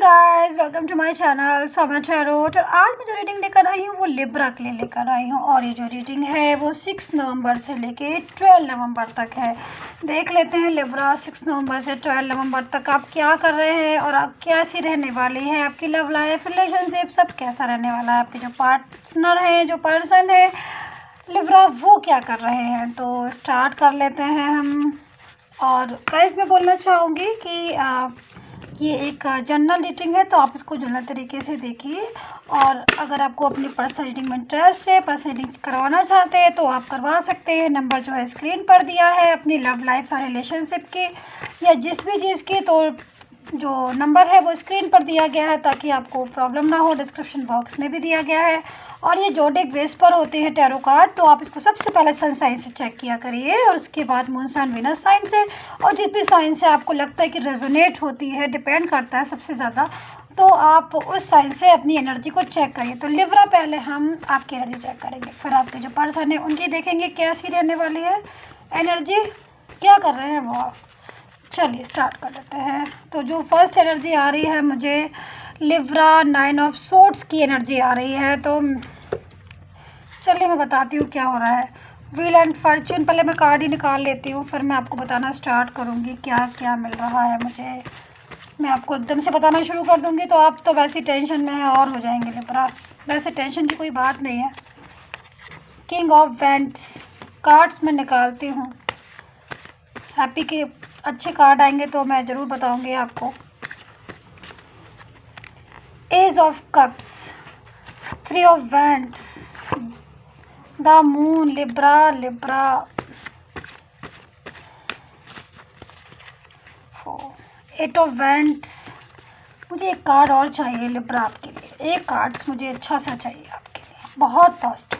Guys, welcome to my channel Samar tarot. और आज मैं जो रीडिंग लेकर आई हूँ वो लिब्रा के लिए लेकर आई हूँ। और ये जो रीडिंग है वो 6 नवंबर से लेके 12 नवंबर तक है। देख लेते हैं लिब्रा 6 नवंबर से 12 नवंबर तक आप क्या कर रहे हैं और आप कैसी रहने वाली है। आपकी लव लाइफ, रिलेशनशिप सब कैसा रहने वाला है। आपके जो पार्टनर है, जो पर्सन है लिब्रा, वो क्या कर रहे हैं। तो स्टार्ट कर लेते हैं हम। और गाइस मैं बोलना चाहूँगी कि ये एक जनरल रीडिंग है, तो आप इसको जनरल तरीके से देखिए। और अगर आपको अपनी पर्सनल रीडिंग में इंटरेस्ट है, पर्सनल रीडिंग करवाना चाहते हैं तो आप करवा सकते हैं। नंबर जो है स्क्रीन पर दिया है अपनी लव लाइफ और रिलेशनशिप की या जिस भी चीज़ की, तो जो नंबर है वो स्क्रीन पर दिया गया है ताकि आपको प्रॉब्लम ना हो। डिस्क्रिप्शन बॉक्स में भी दिया गया है। और ये जोडिक बेस पर होते हैं टैरो कार्ड, तो आप इसको सबसे पहले सन साइन से चेक किया करिए और उसके बाद मून सन वीनस साइन से। और जिस भी साइन से आपको लगता है कि रेजोनेट होती है, डिपेंड करता है सबसे ज़्यादा, तो आप उस साइन से अपनी एनर्जी को चेक करिए। तो लिब्रा पहले हम आपकी एनर्जी चेक करेंगे, फिर आपके जो पर्सन है उनकी देखेंगे कैसी रहने वाली है एनर्जी, क्या कर रहे हैं वो। चलिए स्टार्ट कर लेते हैं। तो जो फर्स्ट एनर्जी आ रही है मुझे लिब्रा 9 ऑफ सोर्ड्स की एनर्जी आ रही है। तो चलिए मैं बताती हूँ क्या हो रहा है। व्हील एंड फॉर्च्यून, पहले मैं कार्ड ही निकाल लेती हूँ, फिर मैं आपको बताना स्टार्ट करूँगी क्या क्या मिल रहा है मुझे। मैं आपको एकदम से बताना शुरू कर दूँगी तो आप तो वैसे टेंशन में है और हो जाएंगे लिब्रा। वैसे टेंशन की कोई बात नहीं है। किंग ऑफ वेंट्स कार्ड्स मैं निकालती हूँ। हैप्पी के अच्छे कार्ड आएंगे तो मैं ज़रूर बताऊंगी आपको। Ace of cups, 3 of wands, the moon, Libra. 8 of wands. मुझे एक कार्ड और चाहिए लिब्रा आपके लिए। एक कार्ड्स मुझे अच्छा सा चाहिए आपके लिए, बहुत पॉजिटिव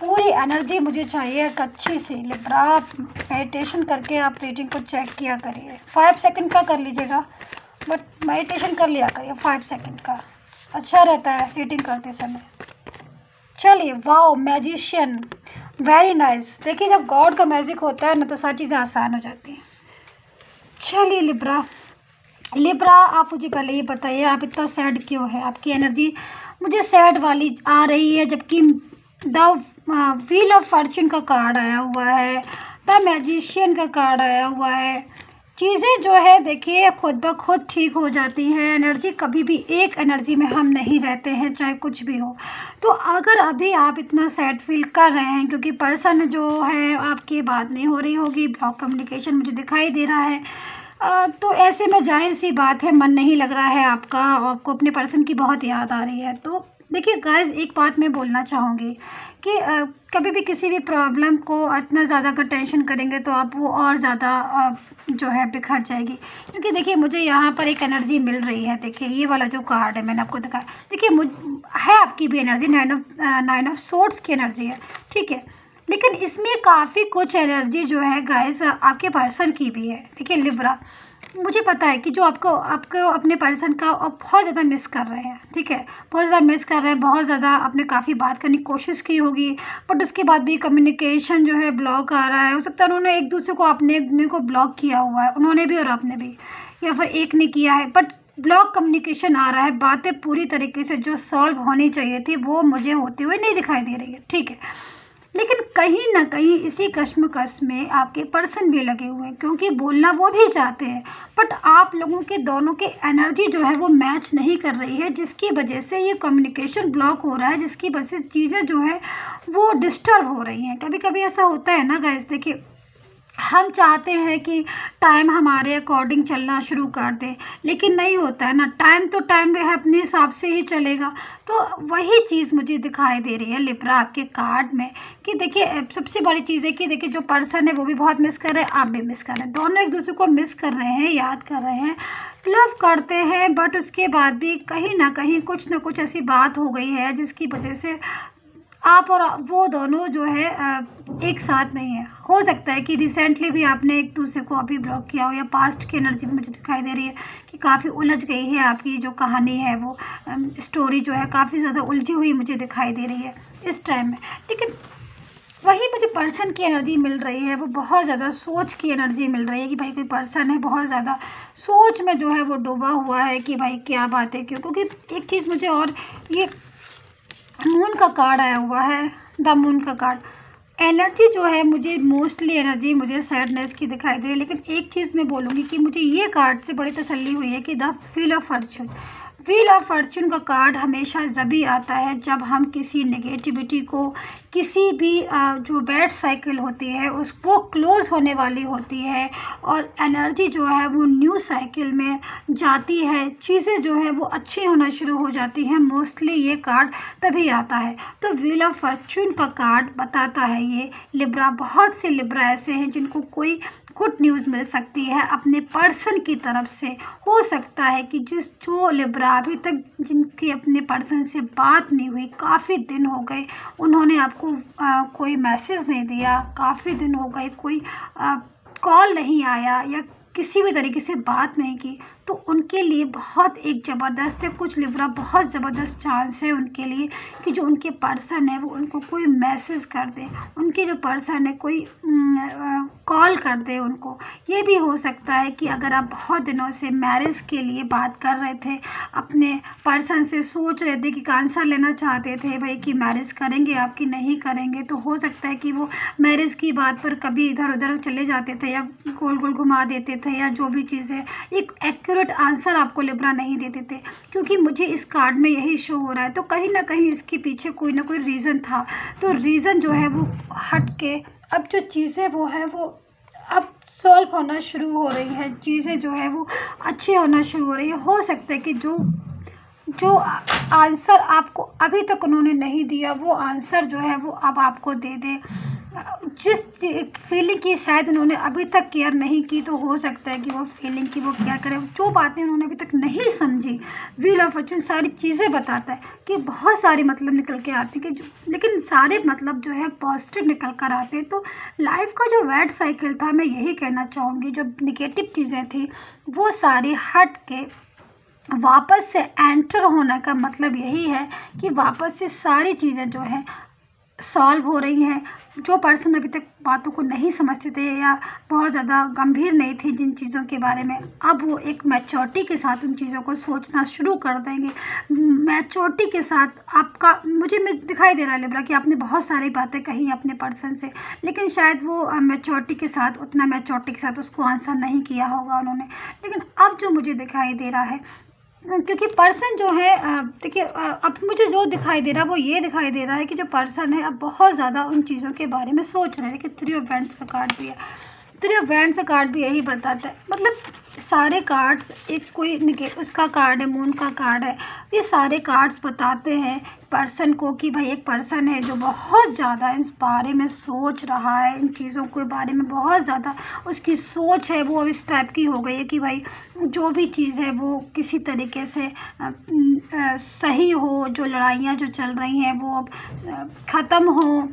पूरी एनर्जी मुझे चाहिए एक अच्छी सी। लिब्रा आप मेडिटेशन करके आप रीडिंग को चेक किया करिए। 5 सेकंड का कर लीजिएगा, बट मेडिटेशन कर लिया करिए 5 सेकंड का, अच्छा रहता है रीडिंग करते समय। चलिए, वाओ मैजिशियन, वेरी नाइस। देखिए जब गॉड का मैजिक होता है ना तो सारी चीज़ें आसान हो जाती हैं। चलिए लिब्रा आप मुझे पहले ये बताइए आप इतना सैड क्यों है। आपकी एनर्जी मुझे सैड वाली आ रही है, जबकि द व्हील ऑफ फॉर्च्यून का कार्ड आया हुआ है, द मैजिशियन का कार्ड आया हुआ है। चीज़ें जो है देखिए खुद ब खुद ठीक हो जाती हैं। एनर्जी कभी भी एक एनर्जी में हम नहीं रहते हैं, चाहे कुछ भी हो। तो अगर अभी आप इतना सैड फील कर रहे हैं क्योंकि पर्सन जो है आपकी बात नहीं हो रही होगी, ब्लॉक कम्युनिकेशन मुझे दिखाई दे रहा है, तो ऐसे में जाहिर सी बात है मन नहीं लग रहा है आपका, आपको अपने पर्सन की बहुत याद आ रही है। तो देखिए गाइस, एक बात मैं बोलना चाहूँगी कि कभी भी किसी भी प्रॉब्लम को इतना ज़्यादा अगर टेंशन करेंगे तो आप वो और ज़्यादा जो है बिखर जाएगी। क्योंकि देखिए मुझे यहाँ पर एक एनर्जी मिल रही है। देखिए ये वाला जो कार्ड है मैंने आपको दिखाया, देखिए है आपकी भी एनर्जी, 9 ऑफ सोर्ड्स की एनर्जी है, ठीक है। लेकिन इसमें काफ़ी कुछ एनर्जी जो है गाइस आपके पर्सन की भी है। देखिए लिब्रा, मुझे पता है कि जो आपको अपने पर्सन का आप बहुत ज़्यादा मिस कर रहे हैं, ठीक है, बहुत ज़्यादा मिस कर रहे हैं, बहुत ज़्यादा आपने काफ़ी बात करने की कोशिश की होगी, बट उसके बाद भी कम्युनिकेशन जो है ब्लॉक आ रहा है। हो सकता है उन्होंने एक दूसरे को अपने को ब्लॉक किया हुआ है, उन्होंने भी और आपने भी, या फिर एक ने किया है, बट ब्लॉक कम्युनिकेशन आ रहा है। बातें पूरी तरीके से जो सॉल्व होनी चाहिए थी वो मुझे होते हुए नहीं दिखाई दे रही है, ठीक है। लेकिन कहीं ना कहीं इसी कश्मकश में आपके पर्सन भी लगे हुए हैं, क्योंकि बोलना वो भी चाहते हैं, बट आप लोगों के दोनों के एनर्जी जो है वो मैच नहीं कर रही है, जिसकी वजह से ये कम्युनिकेशन ब्लॉक हो रहा है, जिसकी वजह से चीज़ें जो है वो डिस्टर्ब हो रही हैं। कभी कभी ऐसा होता है ना गाइस, देखिए हम चाहते हैं कि टाइम हमारे अकॉर्डिंग चलना शुरू कर दे, लेकिन नहीं होता है ना। टाइम तो टाइम है, अपने हिसाब से ही चलेगा। तो वही चीज़ मुझे दिखाई दे रही है लिब्रा आपके कार्ड में कि देखिए सबसे बड़ी चीज़ है कि देखिए जो पर्सन है वो भी बहुत मिस कर रहे हैं, आप भी मिस कर रहे हैं, दोनों एक दूसरे को मिस कर रहे हैं, याद कर रहे हैं, लव करते हैं, बट उसके बाद भी कहीं ना कहीं कुछ ना कुछ ऐसी बात हो गई है जिसकी वजह से आप और वो दोनों जो है एक साथ नहीं है। हो सकता है कि रिसेंटली भी आपने एक दूसरे को अभी ब्लॉक किया हो, या पास्ट की एनर्जी भी मुझे दिखाई दे रही है कि काफ़ी उलझ गई है आपकी जो कहानी है, वो स्टोरी जो है काफ़ी ज़्यादा उलझी हुई मुझे दिखाई दे रही है इस टाइम में। लेकिन वही मुझे पर्सन की एनर्जी मिल रही है, वो बहुत ज़्यादा सोच की एनर्जी मिल रही है कि भाई कोई पर्सन है बहुत ज़्यादा सोच में जो है वो डूबा हुआ है कि भाई क्या बात है क्यों। क्योंकि एक चीज़ मुझे और, ये मून का कार्ड आया हुआ है, द मून का कार्ड। एनर्जी जो है मुझे मोस्टली एनर्जी मुझे सैडनेस की दिखाई दे रही है, लेकिन एक चीज़ मैं बोलूँगी कि मुझे ये कार्ड से बड़ी तसल्ली हुई है कि the wheel of Fortune. Wheel of Fortune का कार्ड हमेशा जभी आता है जब हम किसी नेगेटिविटी को, किसी भी जो बैड साइकिल होती है उस वो क्लोज़ होने वाली होती है और एनर्जी जो है वो न्यू साइकिल में जाती है, चीज़ें जो है वो अच्छी होना शुरू हो जाती हैं, मोस्टली ये कार्ड तभी आता है। तो व्हील ऑफ फॉर्चून का कार्ड बताता है ये लिब्रा, बहुत से लिब्रा ऐसे हैं जिनको कोई गुड न्यूज़ मिल सकती है अपने पर्सन की तरफ से। हो सकता है कि जो लिब्रा अभी तक जिनकी अपने पर्सन से बात नहीं हुई, काफ़ी दिन हो गए उन्होंने आपको कोई मैसेज नहीं दिया, काफ़ी दिन हो गए कोई कॉल नहीं आया या किसी भी तरीके से बात नहीं की, तो उनके लिए बहुत एक ज़बरदस्त है, कुछ लिब्रा बहुत ज़बरदस्त चांस है उनके लिए कि जो उनके पर्सन है वो उनको कोई मैसेज कर दे, उनके जो पर्सन है कोई कॉल कर दे उनको। ये भी हो सकता है कि अगर आप बहुत दिनों से मैरिज के लिए बात कर रहे थे, अपने पर्सन से सोच रहे थे कि आंसर लेना चाहते थे भाई कि मैरिज करेंगे आप कि नहीं करेंगे, तो हो सकता है कि वो मैरिज की बात पर कभी इधर उधर चले जाते थे या गोल गोल घुमा देते थे या जो भी चीज़ है, एक एक्यूरेट आंसर आपको लिब्रा नहीं देते थे। क्योंकि मुझे इस कार्ड में यही शो हो रहा है, तो कहीं ना कहीं इसके पीछे कोई ना कोई रीज़न था। तो रीज़न जो है वो हट के अब जो चीज़ें वो है वो अब सॉल्व होना शुरू हो रही है, चीज़ें जो है वो अच्छी होना शुरू हो रही है। हो सकता है कि जो जो आंसर आपको अभी तक उन्होंने नहीं दिया वो आंसर जो है वो अब आपको दे दें। जिस फीलिंग की शायद उन्होंने अभी तक केयर नहीं की, तो हो सकता है कि वो फीलिंग की वो केयर करें। जो बातें उन्होंने अभी तक नहीं समझी, व्हील ऑफ फॉर्चून सारी चीज़ें बताता है कि बहुत सारी मतलब निकल के आती है कि लेकिन सारे मतलब जो है पॉजिटिव निकल कर आते हैं। तो लाइफ का जो बैड साइकिल था, मैं यही कहना चाहूँगी, जो निगेटिव चीज़ें थी वो सारी हट के वापस से एंटर होने का मतलब यही है कि वापस से सारी चीज़ें जो हैं सॉल्व हो रही हैं। जो पर्सन अभी तक बातों को नहीं समझते थे या बहुत ज़्यादा गंभीर नहीं थे जिन चीज़ों के बारे में, अब वो एक मैच्योरिटी के साथ उन चीज़ों को सोचना शुरू कर देंगे। मैच्योरिटी के साथ आपका मुझे दिखाई दे रहा है लिब्रा कि आपने बहुत सारी बातें कही अपने पर्सन से, लेकिन शायद वो मैच्योरिटी के साथ, उतना मैच्योरिटी के साथ उसको आंसर नहीं किया होगा उन्होंने। लेकिन अब जो मुझे दिखाई दे रहा है, क्योंकि पर्सन जो है देखिए अब मुझे जो दिखाई दे रहा है वो ये दिखाई दे रहा है कि जो पर्सन है अब बहुत ज़्यादा उन चीज़ों के बारे में सोच रहे हैं कि थ्री ऑफ वैंड्स का कार्ड भी है। थ्री ऑफ वैंड्स का कार्ड भी यही बताता है, मतलब सारे कार्ड्स एक कोई उसका कार्ड है, मून का कार्ड है, ये सारे कार्ड्स बताते हैं पर्सन को कि भाई एक पर्सन है जो बहुत ज़्यादा इस बारे में सोच रहा है, इन चीज़ों के बारे में बहुत ज़्यादा उसकी सोच है वो इस टाइप की हो गई है कि भाई जो भी चीज़ है वो किसी तरीके से सही हो, जो लड़ाइयाँ जो चल रही हैं वो अब ख़त्म हो,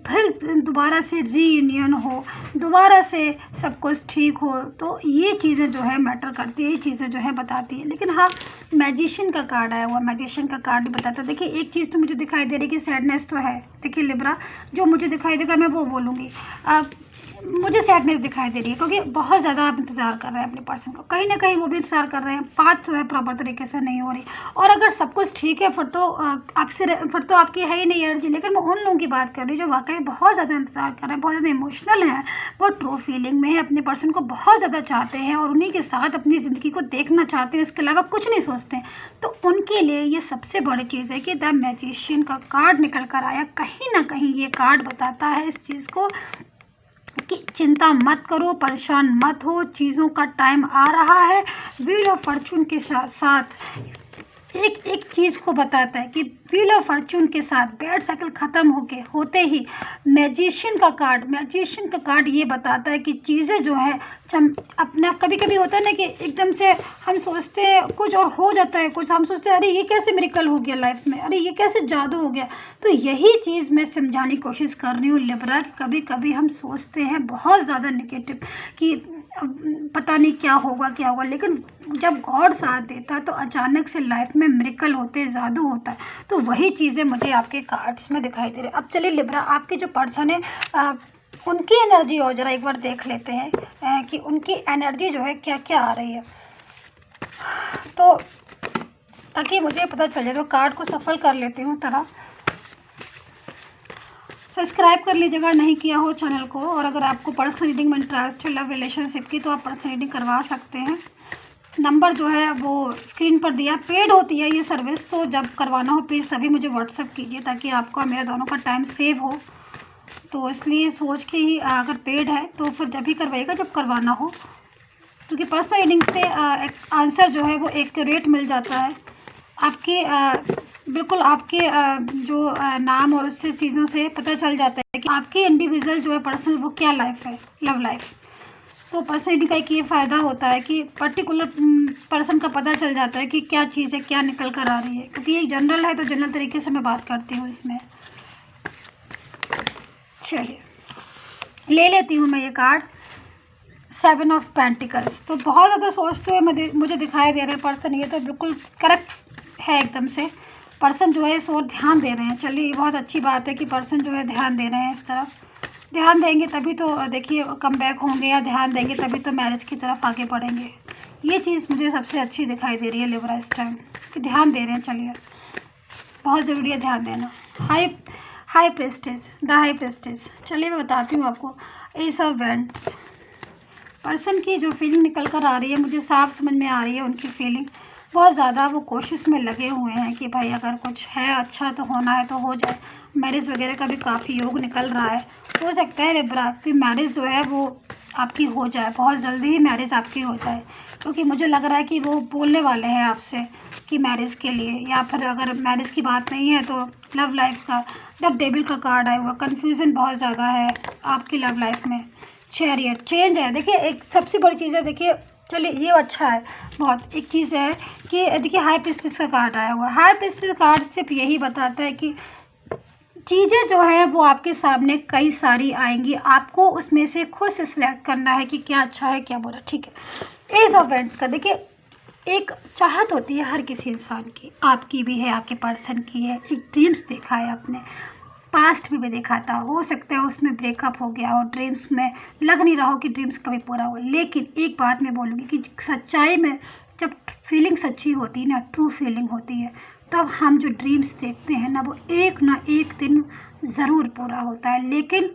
फिर दोबारा से रीयूनियन हो, दोबारा से सब कुछ ठीक हो। तो ये चीज़ें जो है मैटर करती है, ये चीज़ें जो है बताती है। लेकिन हाँ, मैजिशियन का कार्ड आया हुआ, मैजिशियन का कार्ड बताता है। देखिए एक चीज़ तो मुझे दिखाई दे रही है कि सैडनेस तो है। देखिए लिब्रा, जो मुझे दिखाई देगा मैं वो बोलूँगी। मुझे सैडनेस दिखाई दे रही है क्योंकि बहुत ज़्यादा आप इंतज़ार कर रहे हैं अपने पर्सन को, कहीं ना कहीं वो भी इंतज़ार कर रहे हैं, बात जो है प्रॉपर तरीके से नहीं हो रही। और अगर सब कुछ ठीक है फिर तो आपकी है ही नहीं एनर्जी। लेकिन मैं उन लोगों की बात कर रही हूँ जो वाकई बहुत ज़्यादा इंतज़ार कर रहे हैं, बहुत ज़्यादा इमोशनल हैं, बहुत ट्रू फीलिंग में है, अपने पर्सन को बहुत ज़्यादा चाहते हैं और उन्हीं के साथ अपनी ज़िंदगी को देखना चाहते हैं, इसके अलावा कुछ नहीं सोचते हैं। तो उनके लिए ये सबसे बड़ी चीज़ है कि द मैजिशियन का कार्ड निकल कर आया। कहीं ना कहीं ये कार्ड बताता है इस चीज़ को कि चिंता मत करो, परेशान मत हो, चीज़ों का टाइम आ रहा है। व्हील ऑफ फॉर्चून के साथ एक चीज़ को बताता है कि व्हील ऑफ फॉर्चून के साथ बैड साइकिल ख़त्म होते ही मैजिशियन का कार्ड ये बताता है कि चीज़ें जो है अपना कभी कभी होता है ना कि एकदम से हम सोचते हैं कुछ और हो जाता है कुछ, हम सोचते हैं अरे ये कैसे मिरेकल हो गया लाइफ में, अरे ये कैसे जादू हो गया। तो यही चीज़ मैं समझाने की कोशिश कर रही हूँ लिब्रा, कभी कभी हम सोचते हैं बहुत ज़्यादा नेगेटिव कि पता नहीं क्या होगा, लेकिन जब गॉड साथ देता है तो अचानक से लाइफ में मिरेकल होते हैं, जादू होता है। तो वही चीज़ें मुझे आपके कार्ड्स में दिखाई दे रही है। अब चलिए लिब्रा, आपके जो पर्सन है उनकी एनर्जी और ज़रा एक बार देख लेते हैं कि उनकी एनर्जी जो है क्या क्या आ रही है, तो ताकि मुझे पता चल जाए। तो कार्ड को सफल कर लेती हूँ तरह। सब्सक्राइब कर लीजिएगा नहीं किया हो चैनल को, और अगर आपको पर्सनल रीडिंग में इंटरेस्ट है लव रिलेशनशिप की तो आप पर्सनल रीडिंग करवा सकते हैं। नंबर जो है वो स्क्रीन पर दिया। पेड होती है ये सर्विस, तो जब करवाना हो प्लीज़ तभी मुझे व्हाट्सअप कीजिए ताकि आपका मेरा दोनों का टाइम सेव हो। तो इसलिए सोच के ही अगर पेड है तो फिर जब भी करवाइएगा जब करवाना हो, क्योंकि पर्सनल रीडिंग से एक आंसर जो है वो एक्यूरेट मिल जाता है। आपके बिल्कुल आपके जो नाम और उससे चीज़ों से पता चल जाता है कि आपकी इंडिविजुअल जो है पर्सनल वो क्या लाइफ है, लव लाइफ। तो पर्सनल रीडिंग का एक ये फ़ायदा होता है कि पर्टिकुलर पर्सन का पता चल जाता है कि क्या चीज़ है, क्या निकल कर आ रही है। क्योंकि ये जनरल है तो जनरल तरीके से मैं बात करती हूँ इसमें। चलिए ले लेती हूँ मैं ये कार्ड, 7 ऑफ पेंटिकल्स। तो बहुत ज़्यादा सोचते हुए मुझे दिखाई दे रहे हैं पर्सन, ये तो बिल्कुल करेक्ट है एकदम से। पर्सन जो है इस ओर ध्यान दे रहे हैं। चलिए ये बहुत अच्छी बात है कि पर्सन जो है ध्यान दे रहे हैं इस तरफ। ध्यान देंगे तभी तो देखिए कम बैक होंगे, या ध्यान देंगे तभी तो मैरिज की तरफ आगे बढ़ेंगे। ये चीज़ मुझे सबसे अच्छी दिखाई दे रही है लिब्रा इस टाइम, कि ध्यान दे रहे हैं। चलिए बहुत ज़रूरी है ध्यान देना। High prestige, the high prestige. चलिए मैं बताती हूँ आपको। एस ऑफ वेंट्स, पर्सन की जो फीलिंग निकल कर आ रही है मुझे साफ समझ में आ रही है। उनकी फीलिंग बहुत ज़्यादा वो कोशिश में लगे हुए हैं कि भाई अगर कुछ है अच्छा तो होना है तो हो जाए। मैरिज वगैरह का भी काफ़ी योग निकल रहा है। हो सकता है लिब्रा की मैरिज जो है वो आपकी हो जाए, बहुत जल्दी ही मैरिज आपकी हो जाए। क्योंकि मुझे लग रहा है कि वो बोलने वाले हैं आपसे कि मैरिज के लिए, या फिर अगर मैरिज की बात नहीं है तो लव लाइफ का द डेविल का कार्ड आया हुआ। कन्फ्यूज़न बहुत ज़्यादा है आपकी लव लाइफ में। चैरियट, चेंज है। देखिए एक सबसे बड़ी चीज़ है, देखिए चलिए ये अच्छा है बहुत। एक चीज़ है कि देखिए हाई प्रीस्टेस का कार्ड आया हुआ है। हाई प्रीस्टेस कार्ड सिर्फ यही बताता है कि चीज़ें जो है वो आपके सामने कई सारी आएंगी, आपको उसमें से खुद से सिलेक्ट करना है कि क्या अच्छा है क्या बुरा। ठीक है। एज ऑफ वेंट्स का देखिए एक चाहत होती है हर किसी इंसान की, आपकी भी है, आपके पर्सन की है। एक ड्रीम्स देखा है आपने, पास्ट में भी देखा था, हो सकता है उसमें ब्रेकअप हो गया हो, ड्रीम्स में लग नहीं रहा हो कि ड्रीम्स कभी पूरा हो। लेकिन एक बात मैं बोलूँगी कि सच्चाई में जब फीलिंग सच्ची होती है ना, ट्रू फीलिंग होती है, तब हम जो ड्रीम्स देखते हैं ना वो एक ना एक दिन ज़रूर पूरा होता है। लेकिन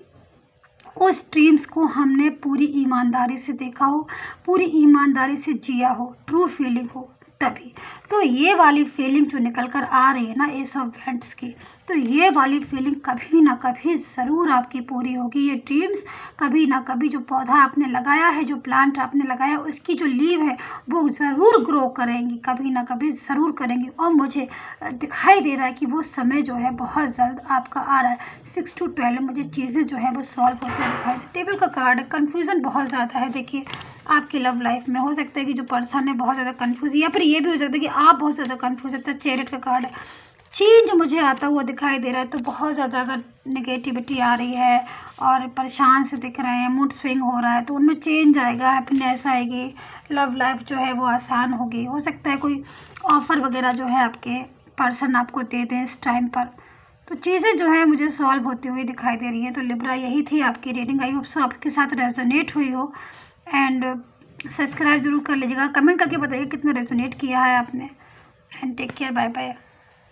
उस ड्रीम्स को हमने पूरी ईमानदारी से देखा हो, पूरी ईमानदारी से जिया हो, ट्रू फीलिंग हो तभी। तो ये वाली फीलिंग जो निकल कर आ रही है ना एस ऑफ वेंट्स की, तो ये वाली फीलिंग कभी ना कभी ज़रूर आपकी पूरी होगी। ये ड्रीम्स कभी ना कभी जो पौधा आपने लगाया है, जो प्लांट आपने लगाया, उसकी जो लीव है वो ज़रूर ग्रो करेंगी, कभी ना कभी ज़रूर करेंगी। और मुझे दिखाई दे रहा है कि वो समय जो है बहुत जल्द आपका आ रहा है। 6 to 12 मुझे चीज़ें जो है वो सॉल्व होती हुई दिखाई दे। टेबल का कार्ड है, कन्फ्यूज़न बहुत ज़्यादा है। देखिए आपकी लव लाइफ में हो सकता है कि जो पर्सन है बहुत ज़्यादा कन्फ्यूज़, या फिर ये भी हो सकता है कि आप बहुत ज़्यादा कन्फ्यूज होते हैं। चैरियट का कार्ड है, चेंज मुझे आता हुआ दिखाई दे रहा है। तो बहुत ज़्यादा अगर नेगेटिविटी आ रही है और परेशान से दिख रहे हैं, मूड स्विंग हो रहा है, तो उनमें चेंज आएगा, हैप्पीनेस आएगी, लव लाइफ जो है वो आसान होगी। हो सकता है कोई ऑफ़र वगैरह जो है आपके पर्सन आपको दे दें इस टाइम पर। तो चीज़ें जो है मुझे सॉल्व होती हुई दिखाई दे रही हैं। तो लिब्रा यही थी आपकी रीडिंग। आई होप सो आपके साथ रेजोनेट हुई हो। एंड सब्सक्राइब ज़रूर कर लीजिएगा, कमेंट करके बताइए कितना रेजोनेट किया है आपने। And take care, bye bye.